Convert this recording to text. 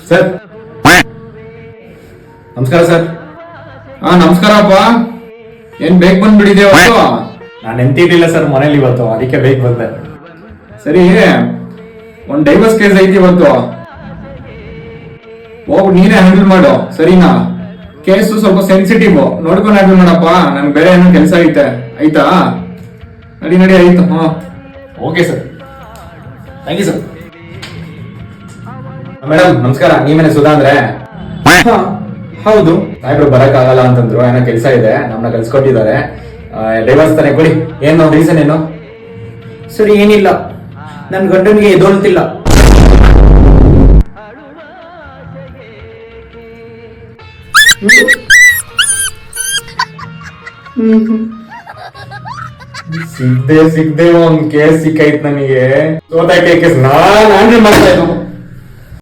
Sir ನಮಸ್ಕಾರ sir. ನಮಸ್ಕಾರಪ್ಪ. ಏನ್ ಬೇಗ ಬಂದ್ಬಿಟ್ಟಿದ್ಯಾ? ನಾನು ಎಂತಿರ್ಲಿಲ್ಲ ಸರ್ ಮನೇಲಿ ಇವತ್ತು, ಅದಕ್ಕೆ ಬೇಗ ಬಂದೆ. ಸರಿ, ಒಂದ್ ಡೈವರ್ಸ್ ಕೇಸ್ ಐತಿ ಇವತ್ತು, ಹೋಗ್ ನೀನೇ ಹ್ಯಾಂಡಲ್ ಮಾಡು ಸರಿನಾ? ಕೇಸು ಸ್ವಲ್ಪ ಸೆನ್ಸಿಟಿವ್, ನೋಡ್ಕೊಂಡು ಹ್ಯಾಂಡಲ್ ಮಾಡಪ್ಪ. ನನ್ಗೆ ಬೇರೆ ಏನೋ ಕೆಲಸ ಐತೆ, ಆಯ್ತಾ? ನಡಿ ಆಯ್ತು. Okay sir, thank you sir. Madam ನಮಸ್ಕಾರ, ನೀವೇನೆ ಸುಧಾ ಅಂದ್ರೆ? ಹೌದು. ಸಾಹೇಬ್ರು ಬರಕ್ ಆಗಲ್ಲ ಅಂತಂದ್ರು, ಏನೋ ಕೆಲಸ ಇದೆ, ನಮ್ಮನ್ನ ಕಳ್ಸಿಕೊಟ್ಟಿದ್ದಾರೆ. ಡೈವರ್ಸ್ ತಾನೆ ಕೊಡಿ. ಏನು ರೀಸನ್ ಏನು? ಸರಿ, ಏನಿಲ್ಲ, ನನ್ ಗಂಡನಿಗೆ ಎದೊಳ್ತಿಲ್ಲ. ಸಿಗ್ದೆ ಒಂದ್ ಕೇಸ್ ಸಿಕ್ಕೈತ್ ನನಗೆ. ಸೋತಾಯ್ಕೆ ಕೇಸ್ ನಾನ್ ಹ್ಯಾಂಡಲ್ ಮಾಡ್ತಾ ಇದ್ದು.